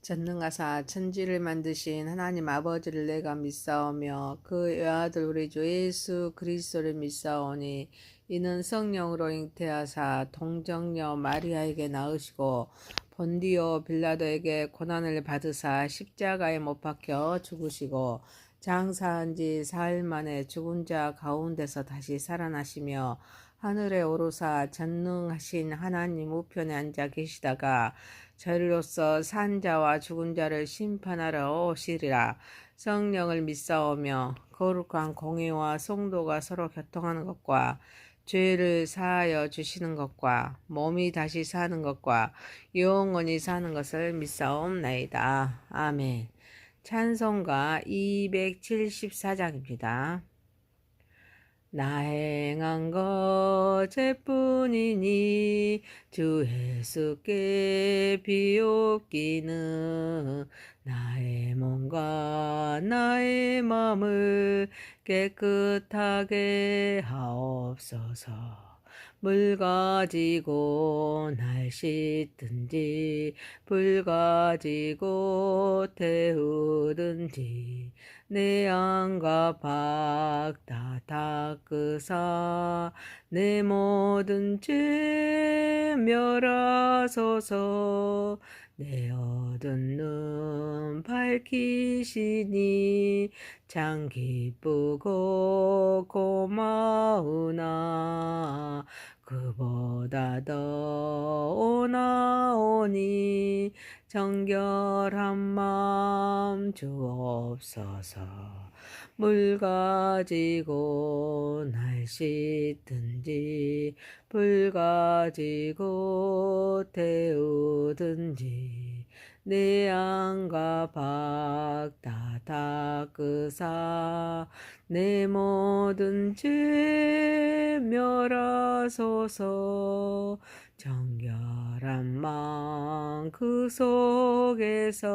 전능하사 천지를 만드신 하나님 아버지를 내가 믿사오며 그 외아들 우리 주 예수 그리스도를 믿사오니 이는 성령으로 잉태하사 동정녀 마리아에게 낳으시고 본디오 빌라도에게 고난을 받으사 십자가에 못 박혀 죽으시고 장사한 지 사흘 만에 죽은 자 가운데서 다시 살아나시며 하늘에 오르사 전능하신 하나님 우편에 앉아 계시다가 저리로서 산 자와 죽은 자를 심판하러 오시리라. 성령을 믿사오며 거룩한 공의와 성도가 서로 교통하는 것과 죄를 사하여 주시는 것과 몸이 다시 사는 것과 영원히 사는 것을 믿사옵나이다. 아멘. 찬송가 274장입니다. 나 행한 것 죄뿐이니 주 예수께 비옵기는 나의 몸과 나의 마음을 깨끗하게 하옵소서. 물 가지고 날 씻든지 불 가지고 태우든지 내 안과 밖 다 닦으사 내 모든 죄 멸하소서. 내 어두운 눈 밝히시니 참 기쁘고 고마우나 그보다 더 오나오니 정결한 마음 주옵소서. 물 가지고 날 씻든지 불 가지고 태우든지 내 안과 밖 다 닦으사 내 모든 죄 멸하소서. 정결한 마음 그 속에서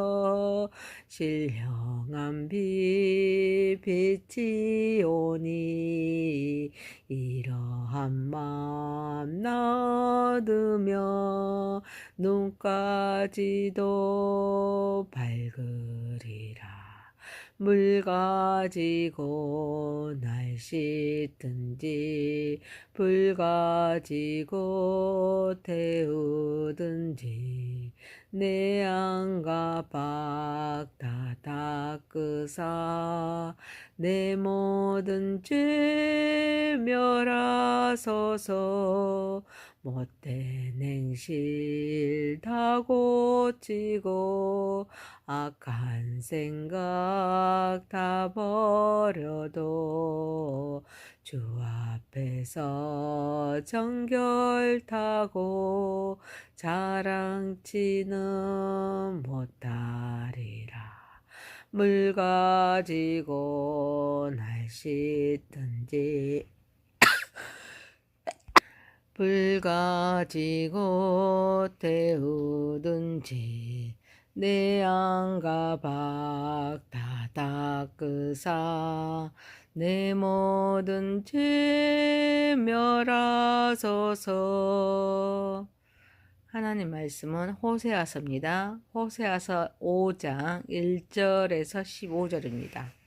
신령한 빛 빛이 오니 이러한 마음 놔두며 눈까지도 밝으리라. 물 가지고 날 씻든지 불 가지고 태우든지 내 안과 밖 다 닦으사 내 모든 죄 멸하소서. 못된 행실 다 고치고 악한 생각 다 버려도 주 앞에서 정결타고 자랑치는 못하리라. 물 가지고 날 씻든지 불 가지고 태우든지 내 안과 밖 다 닦으사 내 모든 죄 멸하소서. 하나님 말씀은 호세아서입니다. 호세아서 5장 1절에서 15절입니다.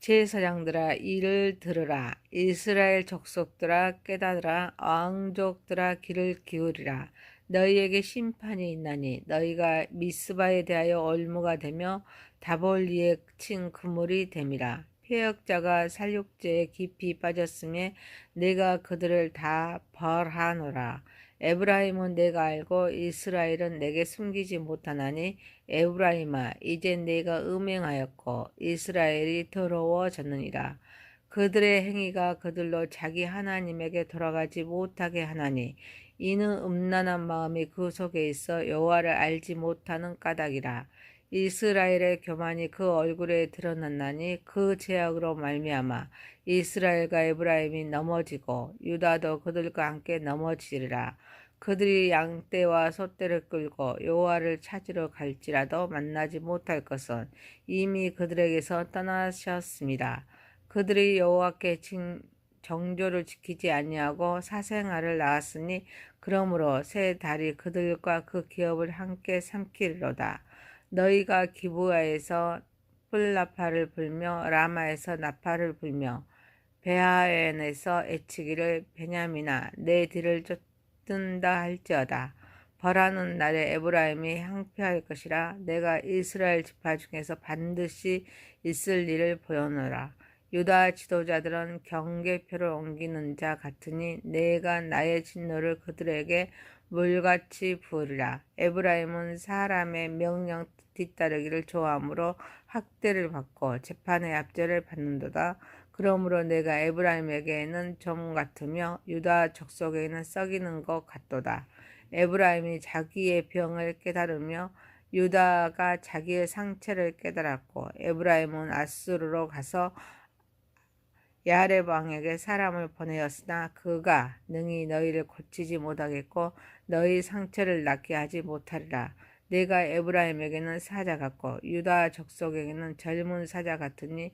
제사장들아 이를 들으라. 이스라엘 족속들아 깨달으라. 왕족들아 귀를 기울이라. 너희에게 심판이 있나니 너희가 미스바에 대하여 올무가 되며 다볼리에 친 그물이 됨이라. 패역자가 살육죄에 깊이 빠졌음에 내가 그들을 다 벌하노라. 에브라임은 내가 알고 이스라엘은 내게 숨기지 못하나니 에브라임아 이제 내가 음행하였고 이스라엘이 더러워졌느니라. 그들의 행위가 그들로 자기 하나님에게 돌아가지 못하게 하나니 이는 음란한 마음이 그 속에 있어 여호와를 알지 못하는 까닭이라. 이스라엘의 교만이 그 얼굴에 드러났나니 그 죄악으로 말미암아 이스라엘과 에브라임이 넘어지고 유다도 그들과 함께 넘어지리라. 그들이 양떼와 소떼를 끌고 여호와를 찾으러 갈지라도 만나지 못할 것은 이미 그들에게서 떠나셨습니다. 그들이 여호와께 정조를 지키지 아니하고 사생아를 낳았으니 그러므로 새 달이 그들과 그 기업을 함께 삼키리로다. 너희가 기브아에서 뿔나파를 불며 라마에서 나팔을 불며 베하엔에서 애치기를 베냐민아 내 뒤를 쫓든다 할지어다. 벌하는 날에 에브라임이 항폐할 것이라. 내가 이스라엘 지파 중에서 반드시 있을 일을 보여노라. 유다 지도자들은 경계표를 옮기는 자 같으니 내가 나의 진노를 그들에게 물같이 부으리라. 에브라임은 사람의 명령 뒤따르기를 좋아하므로 학대를 받고 재판의 압제를 받는도다. 그러므로 내가 에브라임에게는 점 같으며 유다 족속에게는 썩이는 것 같도다. 에브라임이 자기의 병을 깨달으며 유다가 자기의 상처를 깨달았고 에브라임은 아수르로 가서 야렙 왕에게 사람을 보내었으나 그가 능히 너희를 고치지 못하겠고 너희 상처를 낫게 하지 못하리라. 내가 에브라임에게는 사자 같고 유다 족속에게는 젊은 사자 같으니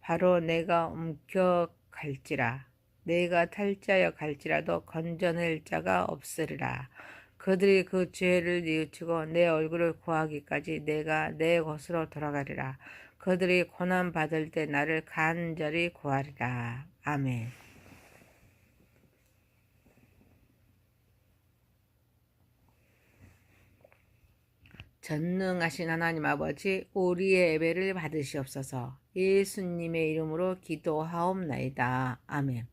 바로 내가 옮겨갈지라. 내가 탈자여 갈지라도 건져낼 자가 없으리라. 그들이 그 죄를 뉘우치고 내 얼굴을 구하기까지 내가 내 곳으로 돌아가리라. 그들이 고난받을 때 나를 간절히 구하리라. 아멘. 전능하신 하나님 아버지, 우리의 예배를 받으시옵소서. 예수님의 이름으로 기도하옵나이다. 아멘.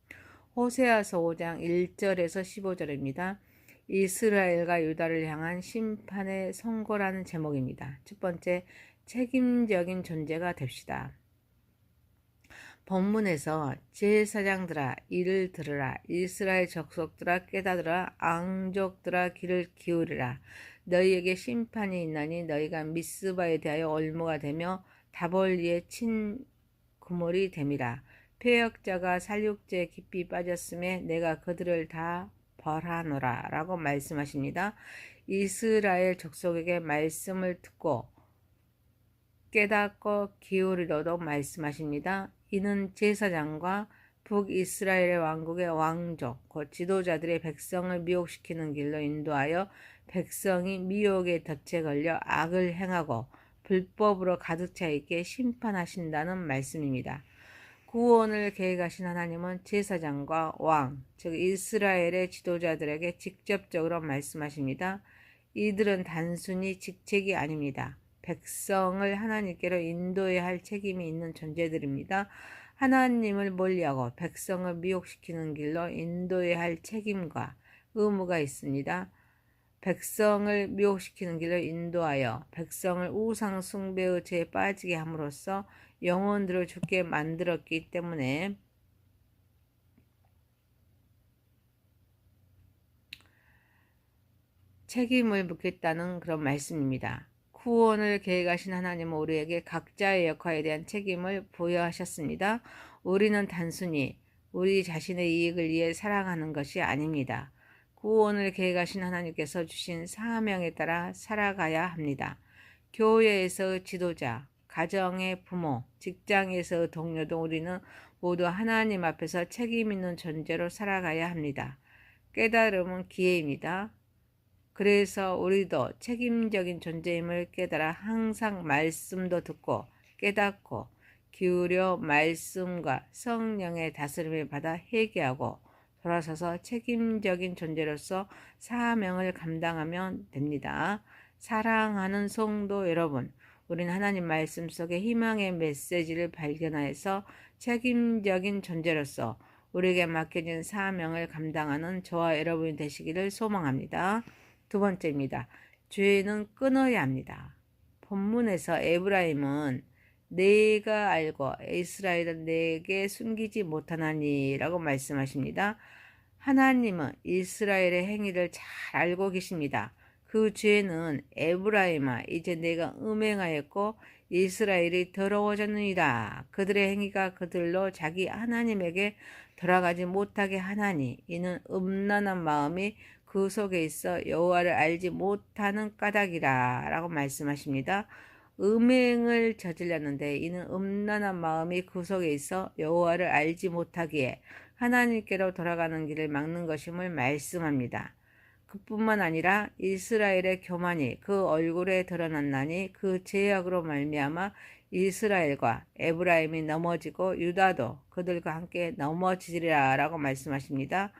호세아서 5장 1절에서 15절입니다. 이스라엘과 유다를 향한 심판의 선고라는 제목입니다. 첫 번째, 책임적인 존재가 됩시다. 본문에서 제사장들아 이를 들으라. 이스라엘 족속들아 깨닫으라. 앙족들아 귀를 기울이라. 너희에게 심판이 있나니 너희가 미스바에 대하여 올무가 되며 다볼리에 친 그물이 됨이라. 패역자가 살육죄에 깊이 빠졌음에 내가 그들을 다 벌하노라 라고 말씀하십니다. 이스라엘 족속에게 말씀을 듣고 깨닫고 기울이도록 말씀하십니다. 이는 제사장과 북이스라엘의 왕국의 왕족, 곧 지도자들의 백성을 미혹시키는 길로 인도하여 백성이 미혹의 덫에 걸려 악을 행하고 불법으로 가득 차 있게 심판하신다는 말씀입니다. 구원을 계획하신 하나님은 제사장과 왕, 즉 이스라엘의 지도자들에게 직접적으로 말씀하십니다. 이들은 단순히 직책이 아닙니다. 백성을 하나님께로 인도해야 할 책임이 있는 존재들입니다. 하나님을 멀리하고 백성을 미혹시키는 길로 인도해야 할 책임과 의무가 있습니다. 백성을 미혹시키는 길로 인도하여 백성을 우상 숭배의 죄에 빠지게 함으로써 영혼들을 죽게 만들었기 때문에 책임을 묻겠다는 그런 말씀입니다. 구원을 계획하신 하나님은 우리에게 각자의 역할에 대한 책임을 부여하셨습니다. 우리는 단순히 우리 자신의 이익을 위해 살아가는 것이 아닙니다. 구원을 계획하신 하나님께서 주신 사명에 따라 살아가야 합니다. 교회에서의 지도자, 가정의 부모, 직장에서의 동료 등 우리는 모두 하나님 앞에서 책임 있는 존재로 살아가야 합니다. 깨달음은 기회입니다. 그래서 우리도 책임적인 존재임을 깨달아 항상 말씀도 듣고 깨닫고 기울여 말씀과 성령의 다스림을 받아 회개하고 돌아서서 책임적인 존재로서 사명을 감당하면 됩니다. 사랑하는 성도 여러분, 우린 하나님 말씀 속에 희망의 메시지를 발견하여서 책임적인 존재로서 우리에게 맡겨진 사명을 감당하는 저와 여러분이 되시기를 소망합니다. 두 번째입니다. 죄는 끊어야 합니다. 본문에서 에브라임은 내가 알고 이스라엘은 내게 숨기지 못하나니 라고 말씀하십니다. 하나님은 이스라엘의 행위를 잘 알고 계십니다. 그 죄는 에브라임아 이제 내가 음행하였고 이스라엘이 더러워졌느니라. 그들의 행위가 그들로 자기 하나님에게 돌아가지 못하게 하나니 이는 음란한 마음이 그 속에 있어 여호와를 알지 못하는 까닭이라 라고 말씀하십니다. 음행을 저질렀는데 이는 음란한 마음이 그 속에 있어 여호와를 알지 못하기에 하나님께로 돌아가는 길을 막는 것임을 말씀합니다. 그뿐만 아니라 이스라엘의 교만이 그 얼굴에 드러났나니 그 죄악으로 말미암아 이스라엘과 에브라임이 넘어지고 유다도 그들과 함께 넘어지리라 라고 말씀하십니다.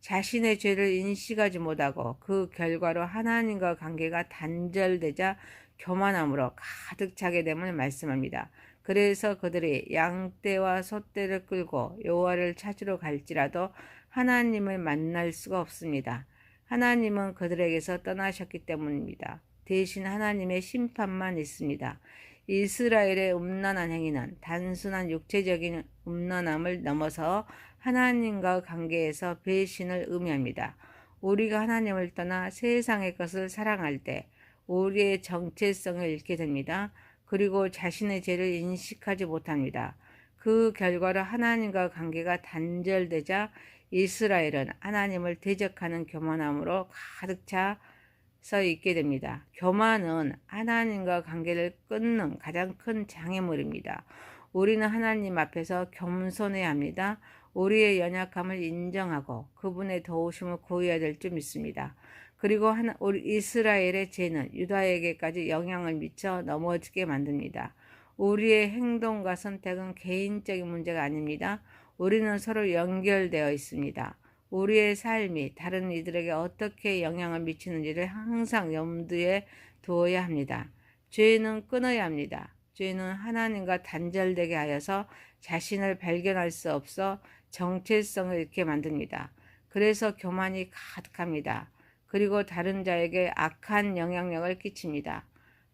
자신의 죄를 인식하지 못하고 그 결과로 하나님과 관계가 단절되자 교만함으로 가득 차게 됨을 말씀합니다. 그래서 그들이 양떼와 소떼를 끌고 여호와를 찾으러 갈지라도 하나님을 만날 수가 없습니다. 하나님은 그들에게서 떠나셨기 때문입니다. 대신 하나님의 심판만 있습니다. 이스라엘의 음란한 행위는 단순한 육체적인 음란함을 넘어서 하나님과 관계에서 배신을 의미합니다. 우리가 하나님을 떠나 세상의 것을 사랑할 때 우리의 정체성을 잃게 됩니다. 그리고 자신의 죄를 인식하지 못합니다. 그 결과로 하나님과 관계가 단절되자 이스라엘은 하나님을 대적하는 교만함으로 가득 차서 있게 됩니다. 교만은 하나님과 관계를 끊는 가장 큰 장애물입니다. 우리는 하나님 앞에서 겸손해야 합니다. 우리의 연약함을 인정하고 그분의 도우심을 구해야 될 줄 믿습니다. 그리고 우리 이스라엘의 죄는 유다에게까지 영향을 미쳐 넘어지게 만듭니다. 우리의 행동과 선택은 개인적인 문제가 아닙니다. 우리는 서로 연결되어 있습니다. 우리의 삶이 다른 이들에게 어떻게 영향을 미치는지를 항상 염두에 두어야 합니다. 죄는 끊어야 합니다. 죄는 하나님과 단절되게 하여서 자신을 발견할 수 없어 정체성을 잃게 만듭니다. 그래서 교만이 가득합니다. 그리고 다른 자에게 악한 영향력을 끼칩니다.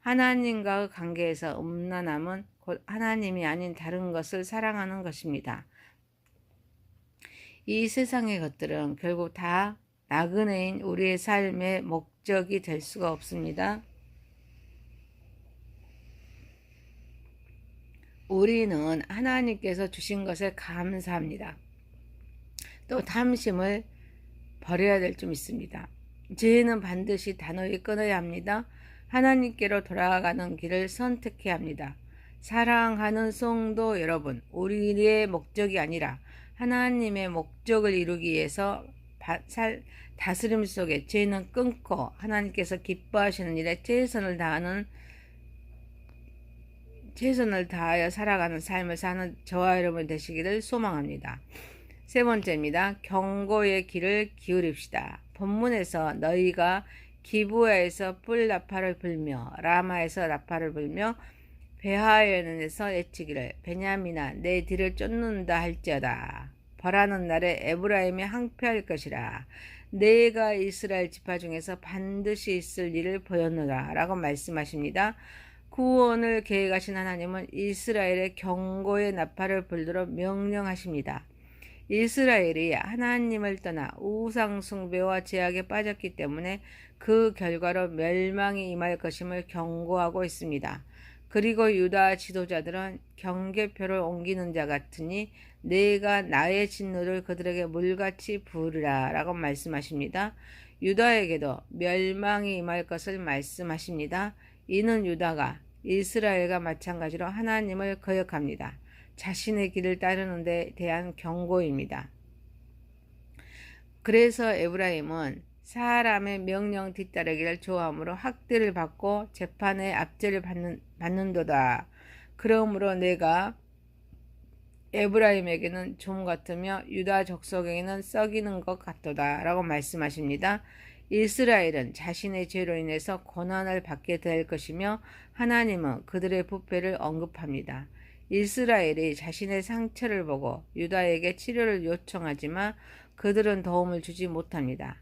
하나님과의 관계에서 음란함은 곧 하나님이 아닌 다른 것을 사랑하는 것입니다. 이 세상의 것들은 결국 다 나그네인 우리의 삶의 목적이 될 수가 없습니다. 우리는 하나님께서 주신 것에 감사합니다. 또 탐심을 버려야 될 줄 믿습니다. 죄는 반드시 단호히 끊어야 합니다. 하나님께로 돌아가는 길을 선택해야 합니다. 사랑하는 성도 여러분, 우리의 목적이 아니라 하나님의 목적을 이루기 위해서 다스림 속에 죄는 끊고 하나님께서 기뻐하시는 일에 최선을 다하여 살아가는 삶을 사는 저와 여러분 되시기를 소망합니다. 세 번째입니다. 경고의 귀를 기울입시다. 본문에서 너희가 기브야에서 뿔나팔을 불며 라마에서 나팔을 불며 베하연에서 외치기를 베냐민아 내 뒤를 쫓는다 할지어다. 벌하는 날에 에브라임이 항폐할 것이라. 내가 이스라엘 지파 중에서 반드시 있을 일을 보였노라 라고 말씀하십니다. 구원을 계획하신 하나님은 이스라엘의 경고의 나팔을 불도록 명령하십니다. 이스라엘이 하나님을 떠나 우상 숭배와 제약에 빠졌기 때문에 그 결과로 멸망이 임할 것임을 경고하고 있습니다. 그리고 유다 지도자들은 경계표를 옮기는 자 같으니 내가 나의 진노를 그들에게 물같이 부으리라 라고 말씀하십니다. 유다에게도 멸망이 임할 것을 말씀하십니다. 이는 유다가 이스라엘과 마찬가지로 하나님을 거역합니다. 자신의 길을 따르는 데 대한 경고입니다. 그래서 에브라임은 사람의 명령 뒤따르기를 좋아하므로 학대를 받고 재판의 압제를 받는도다. 그러므로 내가 에브라임에게는 좀 같으며 유다 족속에게는 썩이는 것 같도다 라고 말씀하십니다. 이스라엘은 자신의 죄로 인해서 고난을 받게 될 것이며 하나님은 그들의 부패를 언급합니다. 이스라엘이 자신의 상처를 보고 유다에게 치료를 요청하지만 그들은 도움을 주지 못합니다.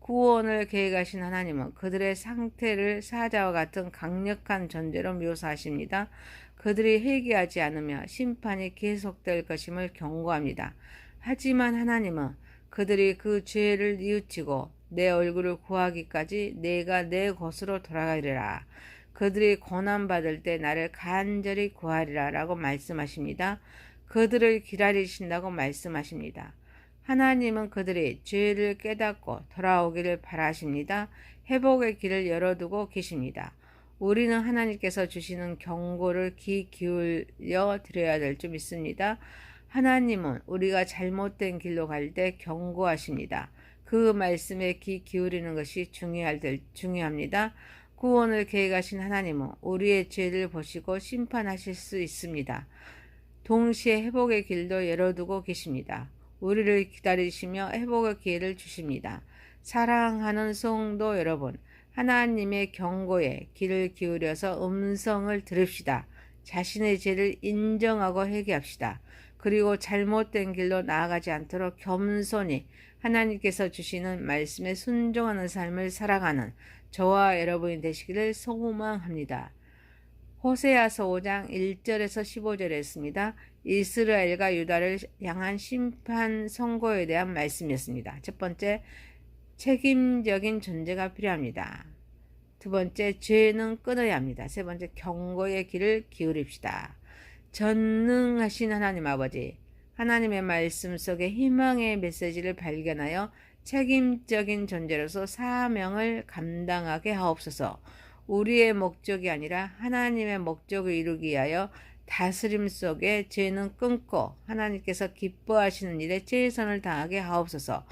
구원을 계획하신 하나님은 그들의 상태를 사자와 같은 강력한 존재로 묘사하십니다. 그들이 회개하지 않으며 심판이 계속될 것임을 경고합니다. 하지만 하나님은 그들이 그 죄를 뉘우치고 내 얼굴을 구하기까지 내가 내 곳으로 돌아가리라. 그들이 고난받을 때 나를 간절히 구하리라 라고 말씀하십니다. 그들을 기다리신다고 말씀하십니다. 하나님은 그들이 죄를 깨닫고 돌아오기를 바라십니다. 회복의 길을 열어두고 계십니다. 우리는 하나님께서 주시는 경고를 귀 기울여 드려야 될 줄 믿습니다. 하나님은 우리가 잘못된 길로 갈 때 경고하십니다. 그 말씀에 귀 기울이는 것이 중요합니다. 구원을 계획하신 하나님은 우리의 죄를 보시고 심판하실 수 있습니다. 동시에 회복의 길도 열어두고 계십니다. 우리를 기다리시며 회복의 기회를 주십니다. 사랑하는 성도 여러분, 하나님의 경고에 귀를 기울여서 음성을 들읍시다. 자신의 죄를 인정하고 회개합시다. 그리고 잘못된 길로 나아가지 않도록 겸손히 하나님께서 주시는 말씀에 순종하는 삶을 살아가는 저와 여러분이 되시기를 소망합니다. 호세아서 5장 1절에서 15절에 있습니다. 이스라엘과 유다를 향한 심판 선고에 대한 말씀이었습니다. 첫 번째, 책임적인 존재가 필요합니다. 두 번째, 죄는 끊어야 합니다. 세 번째, 경고의 귀를 기울입시다. 전능하신 하나님 아버지, 하나님의 말씀 속에 희망의 메시지를 발견하여 책임적인 존재로서 사명을 감당하게 하옵소서. 우리의 목적이 아니라 하나님의 목적을 이루기 위하여 다스림 속에 죄는 끊고 하나님께서 기뻐하시는 일에 최선을 다하게 하옵소서.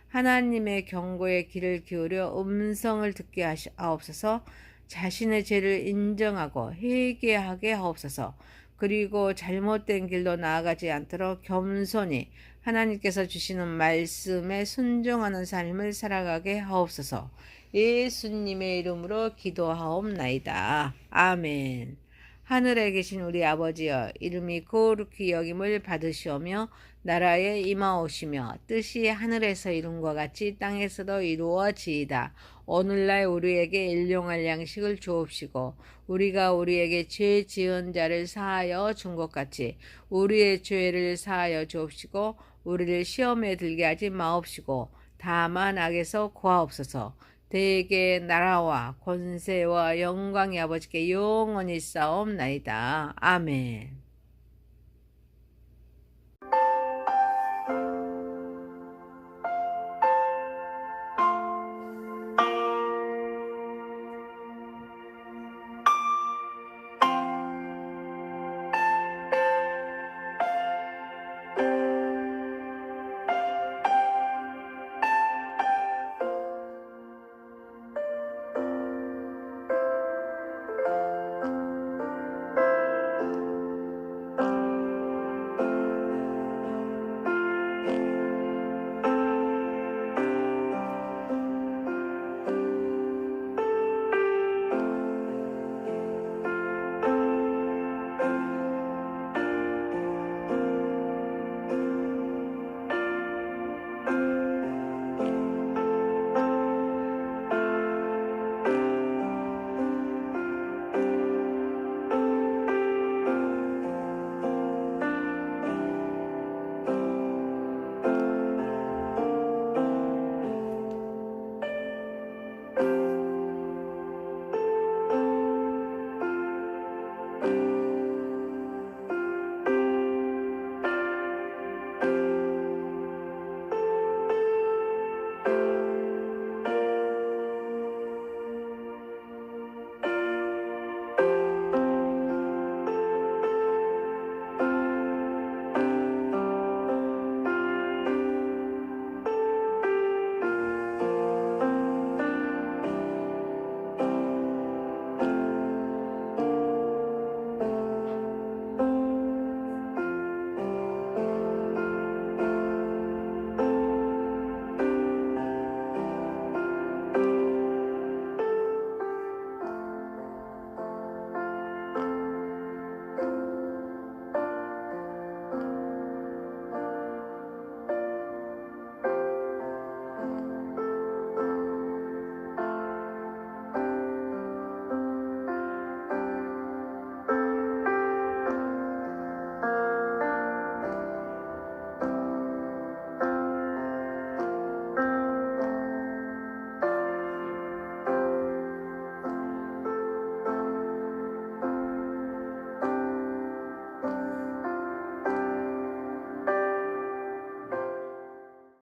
하나님의 경고에 귀를 기울여 음성을 듣게 하옵소서. 자신의 죄를 인정하고 회개하게 하옵소서. 그리고 잘못된 길로 나아가지 않도록 겸손히 하나님께서 주시는 말씀에 순종하는 삶을 살아가게 하옵소서. 예수님의 이름으로 기도하옵나이다. 아멘. 하늘에 계신 우리 아버지여, 이름이 거룩히 여김을 받으시오며 나라에 임하오시며 뜻이 하늘에서 이룬과 같이 땅에서도 이루어지이다. 오늘날 우리에게 일용할 양식을 주옵시고 우리가 우리에게 죄 지은 자를 사하여 준 것 같이 우리의 죄를 사하여 주옵시고 우리를 시험에 들게 하지 마옵시고 다만 악에서 구하옵소서. 대개 나라와 권세와 영광이 아버지께 영원히 싸움나이다. 아멘.